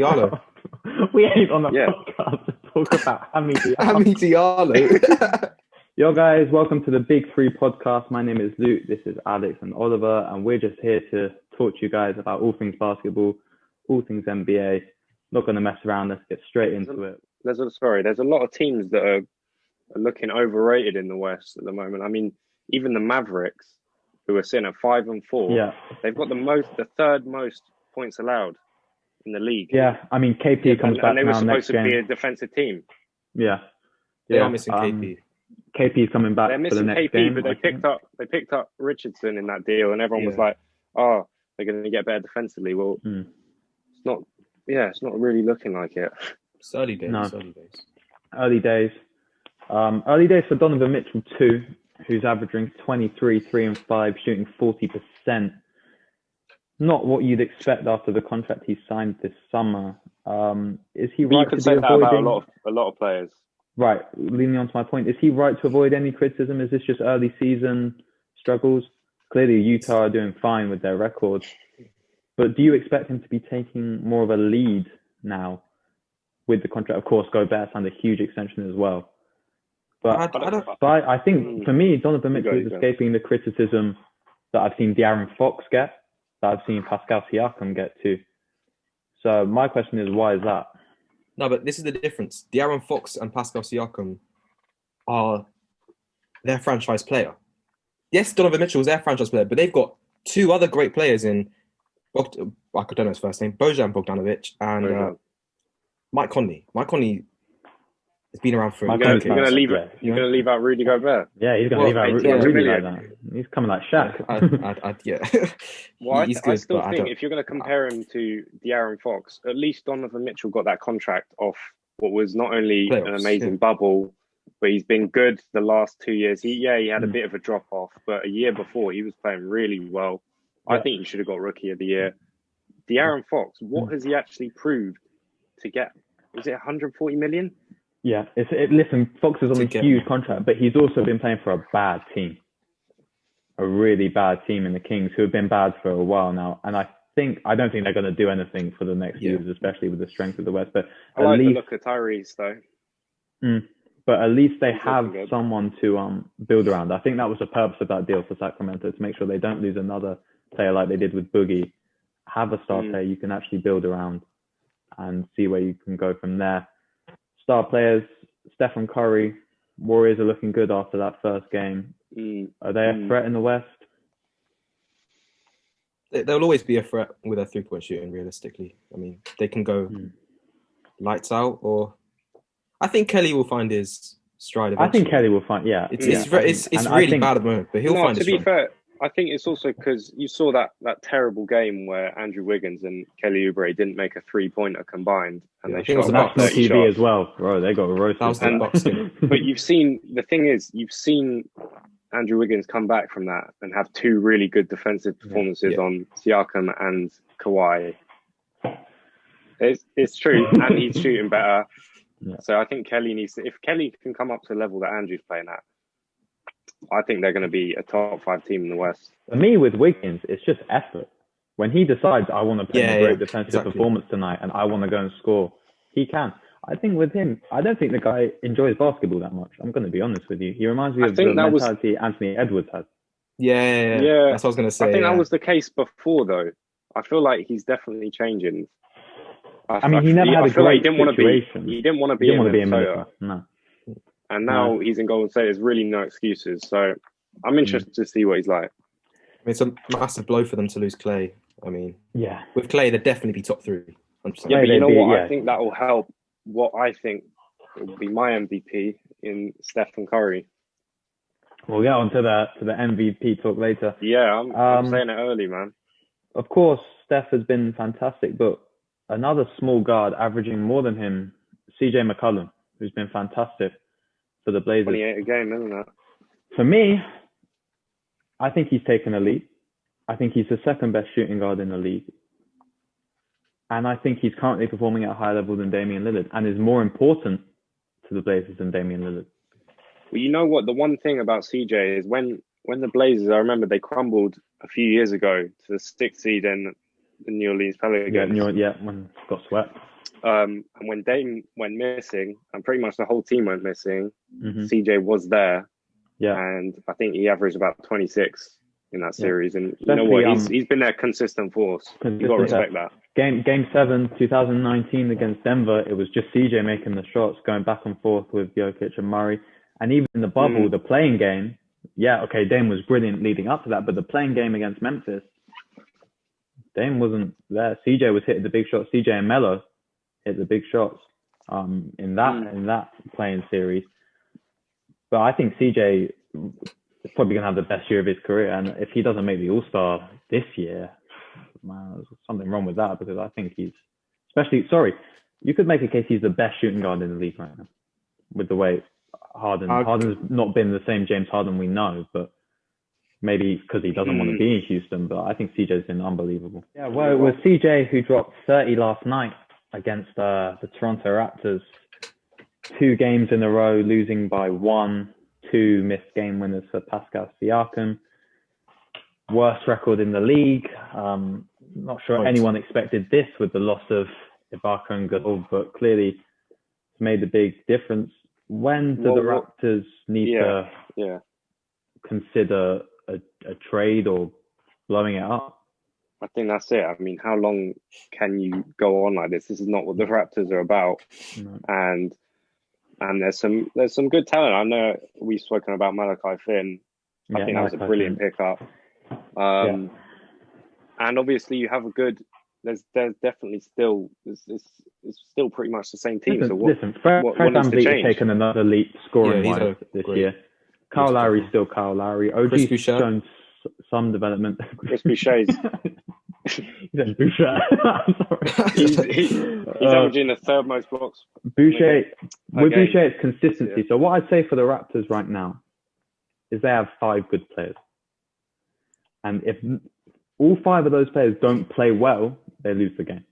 Diallo. We ain't on the Yeah. podcast to talk about Hammy Diallo. Hammy Diallo. Yo, guys, welcome to the Big Three podcast. My name is Luke. This is Alex and Oliver, and we're just here to talk to you guys about all things basketball, all things NBA. Not going to mess around. Let's get straight into it. There's a lot of teams that are looking overrated in the West at the moment. I mean, even the Mavericks, who are sitting at 5 and 4, Yeah. they've got the third most points allowed in the league. Yeah, I mean, KP comes back and they were now supposed next to be game. a defensive team. Yeah. They are missing KP. KP's coming back They're for the missing next KP, game. but they picked up Richardson in that deal, and everyone was like, "Oh, they're going to get better defensively." Well, it's not. Yeah, it's not really looking like it. It's early days. No. Early days. Early days for Donovan Mitchell too, who's averaging 23, 3 and 5, shooting 40%. Not what you'd expect after the contract he signed this summer. Is he right you could to say be that avoiding about a lot of players. Right, leading on to my point, is he right to avoid any criticism? Is this just early season struggles? Clearly, Utah are doing fine with their record. But do you expect him to be taking more of a lead now with the contract? Of course, Gobert signed a huge extension as well. But I think, for me, Donovan Mitchell is escaping the criticism that I've seen De'Aaron Fox get, that I've seen Pascal Siakam get too. So my question is, why is that? No, but this is the difference. De'Aaron Fox and Pascal Siakam are their franchise player. Yes, Donovan Mitchell is their franchise player, but they've got two other great players in, I don't know his first name, Bojan Bogdanovic and Mike Conley. Mike Conley has been around for You're going to leave out Rudy Gobert. Yeah, he's going to leave out Rudy like that. He's coming like Shaq. I still think if you're going to compare him to De'Aaron Fox, at least Donovan Mitchell got that contract off what was not only an amazing bubble, but he's been good the last 2 years. He had a bit of a drop off, but a year before he was playing really well. I think he should have got Rookie of the Year. De'Aaron Fox, what has he actually proved to get? Was it 140 million? Yeah, listen, Fox is on a huge contract, but he's also been playing for a bad team. A really bad team in the Kings, who have been bad for a while now. And I don't think they're going to do anything for the next years, especially with the strength of the West. But I like the look at Tyrese, though. But at least they have someone to build around. I think that was the purpose of that deal for Sacramento, to make sure they don't lose another player like they did with Boogie. Have a star player you can actually build around and see where you can go from there. Star players, Stephen Curry, Warriors are looking good after that first game. Are they a threat in the West? They'll always be a threat with their three-point shooting, realistically. I mean, they can go lights out, or I think Kelly will find his stride eventually. I think Kelly will find, It's really bad at the moment, but he'll find his stride. To be fair, I think it's also because you saw that terrible game where Andrew Wiggins and Kelly Oubre didn't make a three-pointer combined, and they shot about 30 TV as well, bro. They got roasted. But you've seen Andrew Wiggins come back from that and have two really good defensive performances on Siakam and Kawhi. It's true, and he's shooting better. Yeah. So I think Kelly needs to. If Kelly can come up to the level that Andrew's playing at, I think they're going to be a top 5 team in the West. For me, with Wiggins, it's just effort. When he decides, I want to play a great defensive performance tonight and I want to go and score, he can. I think with him, I don't think the guy enjoys basketball that much. I'm going to be honest with you. He reminds me of the mentality Anthony Edwards has. Yeah. That's what I was going to say. I think that was the case before, though. I feel like he's definitely changing. I mean, he never had a great situation. He didn't want to be in Minnesota. No. And now he's in Golden State. There's really no excuses. So I'm interested to see what he's like. I mean, it's a massive blow for them to lose Clay. I mean, with Clay, they'd definitely be top 3. 100%. Yeah, but you know what? I think that will help what I think will be my MVP in Stephen Curry. We'll get on to the MVP talk later. Yeah, I'm saying it early, man. Of course, Steph has been fantastic, but another small guard averaging more than him, CJ McCollum, who's been fantastic for the Blazers. 28 a game, isn't it? For me, I think he's taken a leap. I think he's the second best shooting guard in the league. And I think he's currently performing at a higher level than Damian Lillard and is more important to the Blazers than Damian Lillard. Well, you know what? The one thing about CJ is when the Blazers, I remember they crumbled a few years ago to the 6th seed in the New Orleans Pelicans. When got swept. And when Dame went missing, and pretty much the whole team went missing, CJ was there. Yeah. And I think he averaged about 26 in that series. And you know what? He's been their consistent force. You've got to respect that. Game 7, 2019 against Denver, it was just CJ making the shots, going back and forth with Jokic and Murray. And even in the bubble, the playing game, Dame was brilliant leading up to that, but the playing game against Memphis, Dame wasn't there. CJ was hitting the big shots. CJ and Melo hit the big shots in that playing series. But I think CJ is probably going to have the best year of his career. And if he doesn't make the All-Star this year, man, there's something wrong with that, because I think you could make a case he's the best shooting guard in the league right now with the way Harden's not been the same James Harden we know, but maybe because he doesn't want to be in Houston. But I think CJ's been unbelievable. Yeah, well, it was CJ who dropped 30 last night against the Toronto Raptors. 2 games in a row, losing by 1, 2 missed game winners for Pascal Siakam. Worst record in the league. Not sure anyone expected this with the loss of Ibaka and Gasol, but clearly it's made a big difference. When do the Raptors need to consider a trade or blowing it up? I think that's it. I mean, how long can you go on like this? This is not what the Raptors are about. No. And there's some good talent. I know we've spoken about Malachi Flynn. I think that was a brilliant pickup. And obviously you have a good. There's definitely still it's still pretty much the same team. Fred VanVleet has taken another leap scoring wise this year. Kyle Lowry's still Kyle Lowry. OG's shown some development. Chris Boucher's. He said Boucher. I'm sorry. He's averaging the third most blocks. Boucher, it's consistency. So what I'd say for the Raptors right now is they have 5 good players. And if all 5 of those players don't play well, they lose the game.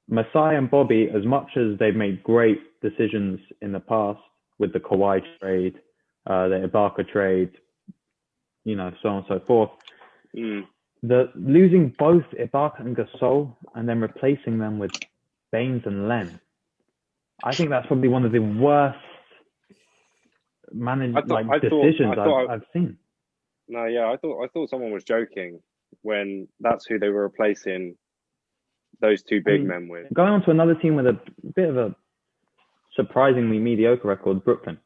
Masai and Bobby, as much as they've made great decisions in the past with the Kawhi trade, the Ibaka trade, so on and so forth, the losing both Ibaka and Gasol and then replacing them with Baines and Len, I think that's probably one of the worst decisions I've seen. No, I thought someone was joking when that's who they were replacing those 2 big men with. Going on to another team with a bit of a surprisingly mediocre record, Brooklyn.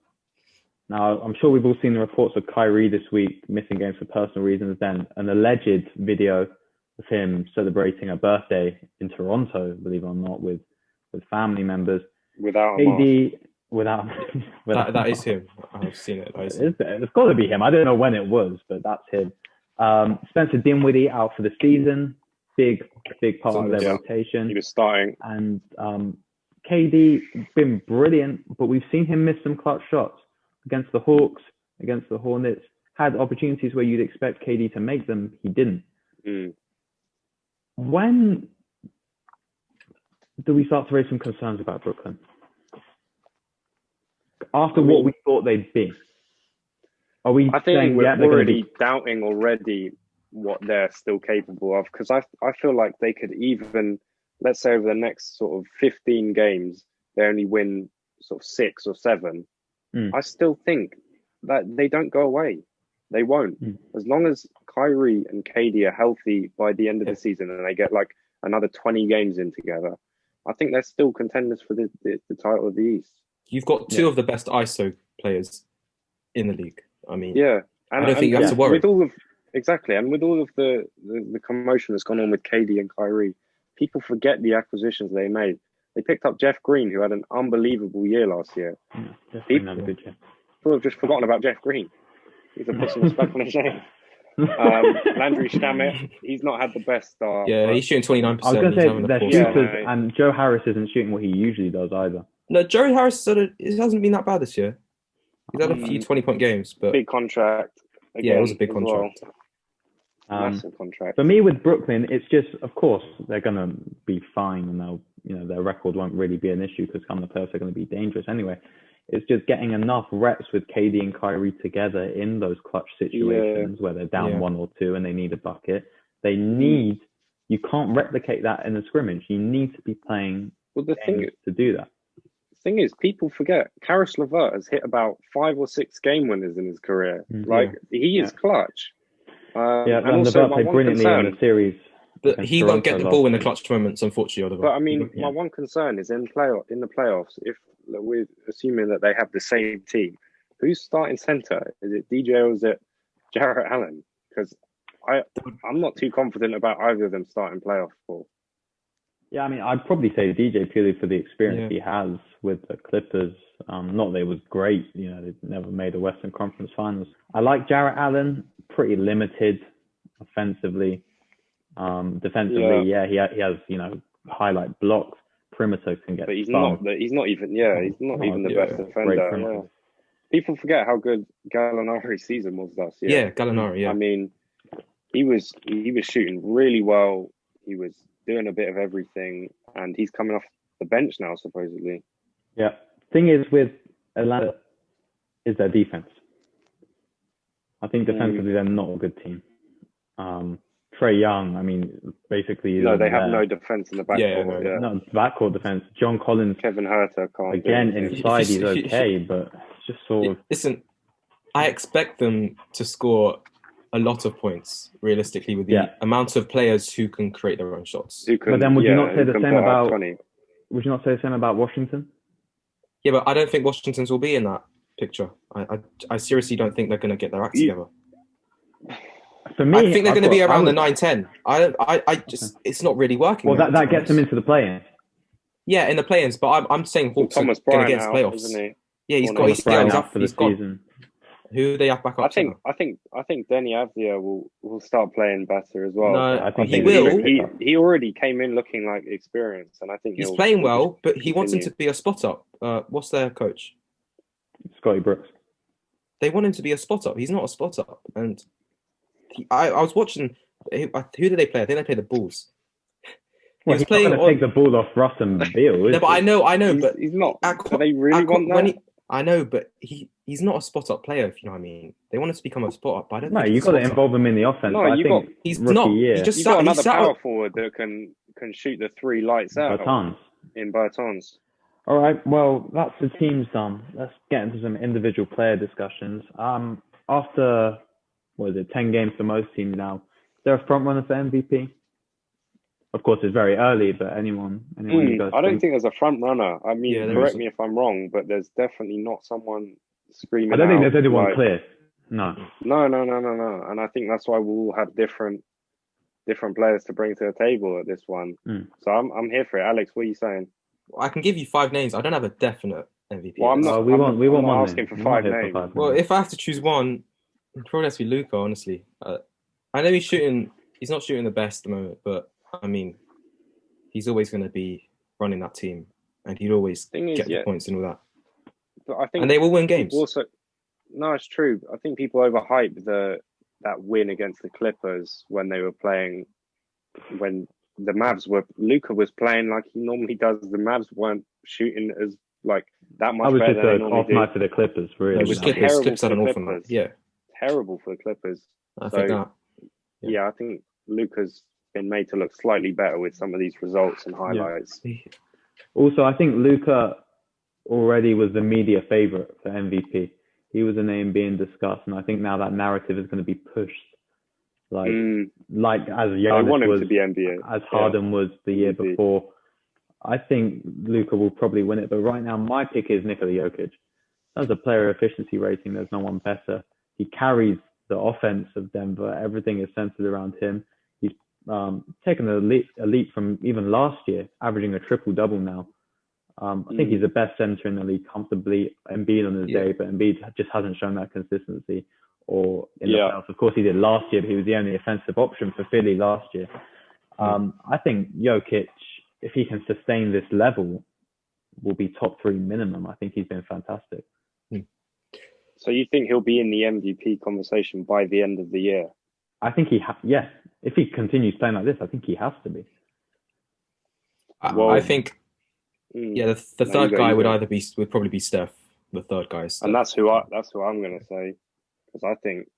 Now, I'm sure we've all seen the reports of Kyrie this week missing games for personal reasons, then an alleged video of him celebrating a birthday in Toronto, believe it or not, with family members. Without KD, that is him. I've seen it. It's got to be him. I don't know when it was, but that's him. Spencer Dinwiddie out for the season. Big part of their rotation. He was starting. And KD been brilliant, but we've seen him miss some clutch shots against the Hawks, against the Hornets. Had opportunities where you'd expect KD to make them. He didn't. When do we start to raise some concerns about Brooklyn? After what we thought they'd be? Are we saying, we're already doubting already what they're still capable of? Because I feel like they could even, let's say over the next sort of 15 games, they only win sort of 6 or 7. I still think that they don't go away. They won't. As long as Kyrie and KD are healthy by the end of the season and they get like another 20 games in together, I think they're still contenders for the title of the East. You've got 2 of the best ISO players in the league. I mean, and I don't think you have to worry. With all of the commotion that's gone on with KD and Kyrie, people forget the acquisitions they made. They picked up Jeff Green, who had an unbelievable year last year. People have just forgotten about Jeff Green. He's a put some respect on his name. Landry Shamet, he's not had the best start. Yeah, he's shooting 29%. I was going to say they're shooters, and Joe Harris isn't shooting what he usually does either. No, Joe Harris it hasn't been that bad this year. He's had a few 20-point games, but big contract. Again, it was a big contract. Massive contract. For me, with Brooklyn, it's just, of course, they're going to be fine, and they'll, their record won't really be an issue because come the playoffs, they're going to be dangerous anyway. It's just getting enough reps with KD and Kyrie together in those clutch situations where they're down 1 or 2 and they need a bucket. You can't replicate that in a scrimmage. You need to be playing games to do that. The thing is, people forget Karis LeVert has hit about 5 or 6 game winners in his career. He is clutch. And also LeVert played brilliantly in the series. But he won't get the ball in the clutch moments, unfortunately. But I mean, my one concern is in the playoffs, if we're assuming that they have the same team, who's starting center? Is it DJ or is it Jarrett Allen? Because I'm not too confident about either of them starting playoff ball. Yeah, I mean, I'd probably say DJ purely for the experience he has with the Clippers. Not that it was great, they never made the Western Conference Finals. I like Jarrett Allen, pretty limited offensively. Defensively, he has highlight blocks. Perimeter can get. But he's not even the best defender. Yeah. People forget how good Gallinari's season was last year. Yeah, Gallinari. Yeah. I mean, he was shooting really well. He was doing a bit of everything, and he's coming off the bench now, supposedly. Yeah. Thing is with Atlanta is their defense. I think defensively they're not a good team. Trae Young, I mean, basically... No, they have no defense in the backcourt. No, backcourt defense. John Collins... Kevin Huerter can't... Again, inside he's okay, but it's just sort of... Listen, I expect them to score a lot of points, realistically, with the amount of players who can create their own shots. But then would you not say the same about... Would you not say the same about Washington? Yeah, but I don't think Washington's will be in that picture. I seriously don't think they're going to get their act together. For me, I think they're going to be around the 9-10. I just it's not really working. Well, that gets them into the play-ins. Yeah, in the play-ins, but I'm saying Hawks are going to get into playoffs. Isn't he? Yeah, he's up for the season. Who do they have back up? I think Denny Avdia will start playing better as well. No, I think he will. He already came in looking like experience, and I think he's playing well, but he wants him to be a spot up. What's their coach? Scotty Brooks. They want him to be a spot up. He's not a spot up, and I was watching. Who did they play? I think they played the Bulls. Well, he's playing. Take the ball off Russ and Beal. No, but I know, but he's not. Do they really want that? I know, but he's not a spot-up player, if you know what I mean. They want us to become a spot-up, but I don't think you've got to involve him in the offense. No, he's not. He's just got another power forward that can shoot the 3 lights out. Bertans. All right, well, that's the teams done. Let's get into some individual player discussions. After, 10 games for most teams now, is there a front runner for MVP? Of course, it's very early, but anyone you guys I don't think there's a front runner. I mean, correct me if I'm wrong, but there's definitely not someone screaming. I don't think there's anyone clear. No. And I think that's why we'll all have different players to bring to the table at this one. So I'm here for it. Alex, what are you saying? I can give you 5 names. I don't have a definite MVP. Well, I'm not. We want one asking for 5 names. Well, if I have to choose one, it probably has to be Luka. Honestly, I know he's not shooting the best at the moment, but I mean, he's always going to be running that team, and he'd always get the points and all that. But I think, and they will win games. Also, no, it's true. I think people overhype that win against the Clippers when they were playing. When the Mavs Luka was playing like he normally does. The Mavs weren't shooting as that much better than they normally do. It was just an off night for the Clippers, really. It was Clippers had an awful night. Yeah, terrible for the Clippers. I think that. Yeah, I think Luka's been made to look slightly better with some of these results and highlights. Yeah. Also, I think Luka already was the media favorite for MVP. He was a name being discussed, and I think now that narrative is going to be pushed. Like as Jokic I want him was, to be NBA. As Harden was the year before. I think Luka will probably win it, but right now my pick is Nikola Jokic. As a player efficiency rating, there's no one better. He carries the offense of Denver. Everything is centered around him. He's taken a leap from even last year, averaging a triple-double now. I think he's the best center in the league comfortably. Embiid on his day, but Embiid just hasn't shown that consistency. Or in the playoffs, of course, he did last year, but he was the only offensive option for Philly last year. I think Jokic, if he can sustain this level, will be top 3 minimum. I think he's been fantastic. So you think he'll be in the MVP conversation by the end of the year? I think yes. If he continues playing like this, I think he has to be. I think, the third guy would probably be Steph. The third guy, and that's who I'm going to say, because I think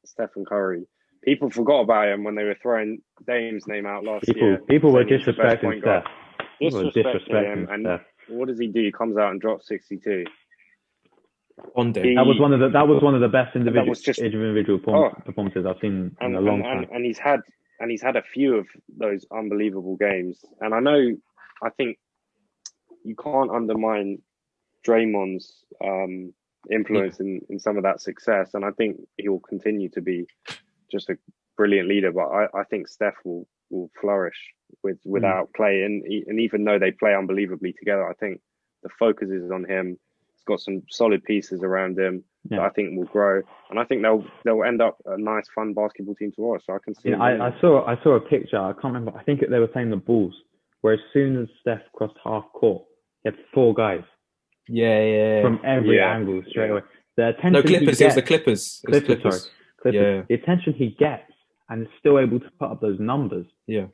Stephen Curry. People forgot about him when they were throwing Dame's name out last year. People were disrespecting Steph. Disrespecting him, and what does he do? He comes out and drops 62. On day. That was one of the best individual performances I've seen in a long time. And he's had a few of those unbelievable games. And I think you can't undermine Draymond's influence in some of that success. And I think he will continue to be just a brilliant leader. But I think Steph will flourish without Clay. And even though they play unbelievably together, I think the focus is on him. He's got some solid pieces around him that I think will grow. And I think they'll end up a nice, fun basketball team to watch. So I can see. I saw a picture. I can't remember. I think they were playing the Bulls, where as soon as Steph crossed half court, he had 4 guys. Yeah. From every angle straight away. The attention Clippers. It was the Clippers. Clippers. Yeah. The attention he gets and is still able to put up those numbers. Yeah.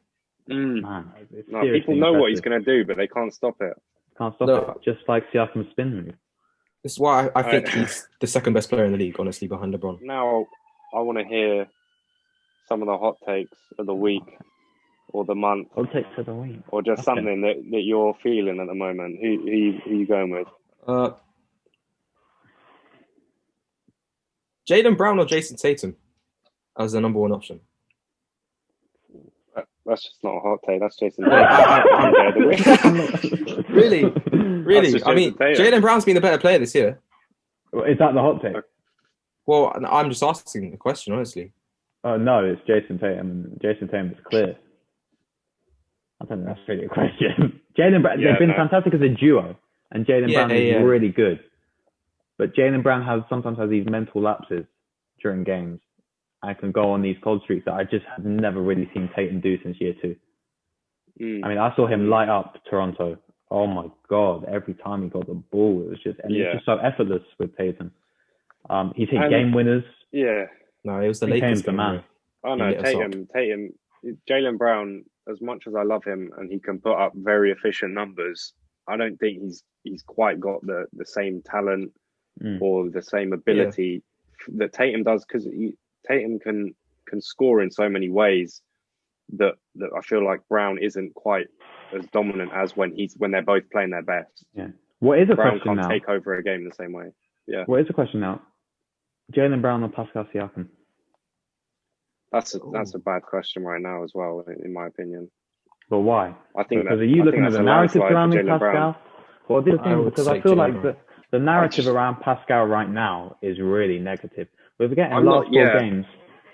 Man, people know what he's going to do, but they can't stop it. It. Just like Siakam's spin move. This is why I think he's the second best player in the league, honestly, behind LeBron. Now, I want to hear some of the hot takes of the week or the month. Hot takes of the week. Or just something that you're feeling at the moment. Who are you going with? Jaylen Brown or Jason Tatum as the number 1 option? That's just not a hot take. That's Jason Tatum. Really? I mean, Jaylen Brown's been the better player this year. Is that the hot take? Well, I'm just asking the question, honestly. No, it's Jason Tatum. Jason Tatum is clear. I don't think that's really a question. Jaylen Brown, they've been fantastic as a duo, and Jaylen Brown is really good. But Jaylen Brown sometimes has these mental lapses during games. I can go on these cold streaks that I just have never really seen Tatum do since year 2. I mean, I saw him light up Toronto. Oh my God! Every time he got the ball, it was just it's just so effortless with Tatum. He's hit game winners. Yeah. No, it was the Lakers game. Man. Oh no, Tatum. Jaylen Brown. As much as I love him and he can put up very efficient numbers, I don't think he's quite got the same talent or the same ability that Tatum does, because Tatum can score in so many ways that I feel like Brown isn't quite as dominant as when they're both playing their best. Yeah. What is a Brown question can't now? take over a game the same way. Yeah. What is the question now? Jaylen Brown or Pascal Siakam? That's a bad question right now as well, in my opinion. But why? I think because are you looking at the narrative surrounding Pascal? Brown. Well, this thing, because I feel like the narrative around Pascal right now is really negative. We're getting last 4 games.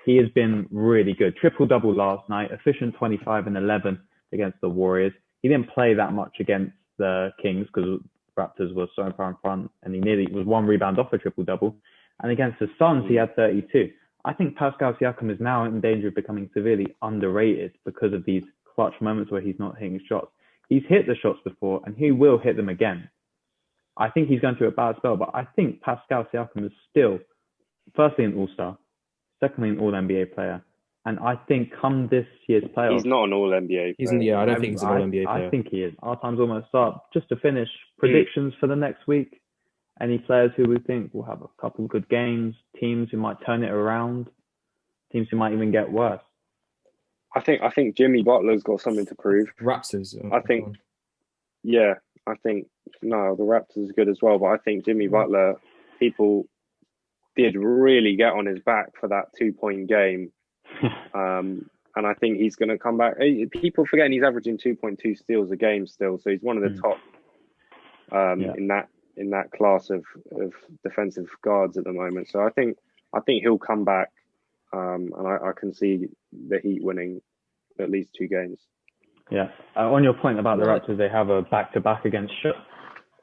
He has been really good. Triple-double last night, efficient 25 and 11 against the Warriors. He didn't play that much against the Kings because Raptors were so far in front, and he nearly was 1 rebound off a triple-double. And against the Suns, he had 32. I think Pascal Siakam is now in danger of becoming severely underrated because of these clutch moments where he's not hitting shots. He's hit the shots before, and he will hit them again. I think he's going through a bad spell, but I think Pascal Siakam is still, firstly, an all-star, secondly, an all-NBA player. And I think come this year's playoffs... He's not an all-NBA player. I don't think he's an all-NBA player. I think he is. Our time's almost up. Just to finish, predictions for the next week. Any players who we think will have a couple of good games, teams who might turn it around, teams who might even get worse. I think Jimmy Butler's got something to prove. Raptors. The Raptors are good as well, but I think Jimmy Butler, people did really get on his back for that 2-point game. And I think he's going to come back. People forgetting he's averaging 2.2 steals a game still, so he's one of the top in that class of defensive guards at the moment. So I think he'll come back, and I can see the Heat winning at least 2 games. Yeah. On your point about the Raptors, they have a back-to-back against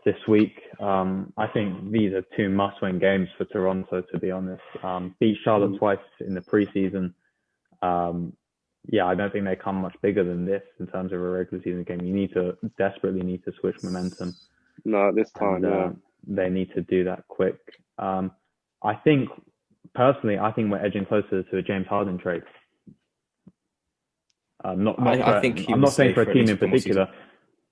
this week. I think these are 2 must-win games for Toronto, to be honest. Beat Charlotte twice in the preseason. I don't think they come much bigger than this in terms of a regular season game. You desperately need to switch momentum. No, this time, they need to do that quick. I think we're edging closer to a James Harden trade. I'm not saying for a team in particular,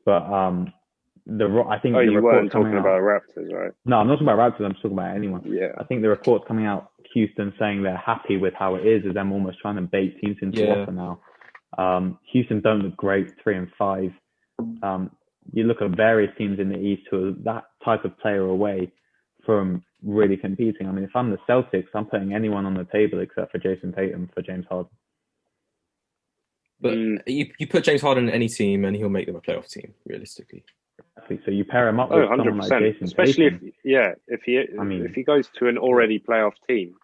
but I think the you reports weren't coming talking about Raptors, right? No, I'm not talking about Raptors. I'm talking about anyone. Yeah. I think the reports coming out Houston saying they're happy with how it is them almost trying to bait teams into offer now. Houston don't look great, 3-5. You look at various teams in the East who are that type of player away from really competing. I mean, if I'm the Celtics, I'm putting anyone on the table except for Jason Tatum for James Harden. But you put James Harden in any team and he'll make them a playoff team, realistically. So you pair him up with 100%. Someone like Jason Especially Tatum. if he goes to an already playoff team,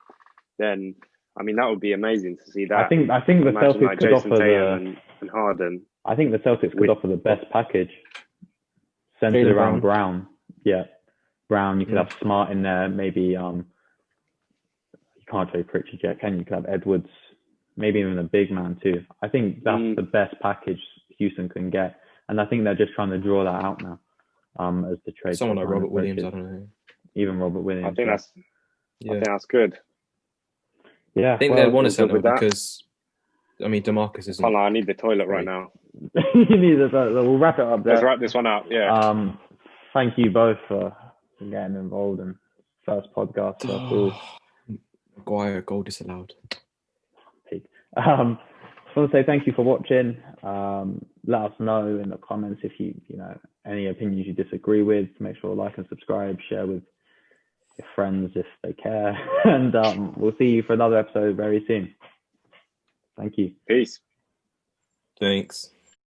then I mean that would be amazing to see that. I think the Celtics like could Jason offer Tatum and Harden. I think the Celtics could offer the best package centered around Brown. Yeah, Brown. You could have Smart in there. Maybe you can't trade Pritchard yet, can you? You could have Edwards. Maybe even a big man too. I think that's the best package Houston can get, and I think they're just trying to draw that out now. As the trade. Someone like Robert Williams, I don't know. Even Robert Williams. I think that's good. Yeah, I think they want to sell him because, I mean, DeMarcus isn't. I need the toilet right now. You need the toilet. We'll wrap it up there. Let's wrap this one out. Yeah. Thank you both for getting involved in first podcast. Maguire goal disallowed. Just want to say thank you for watching. Let us know in the comments if you any opinions you disagree with. Make sure to like and subscribe, share with your friends if they care, and we'll see you for another episode very soon. Thank you. Peace. Thanks.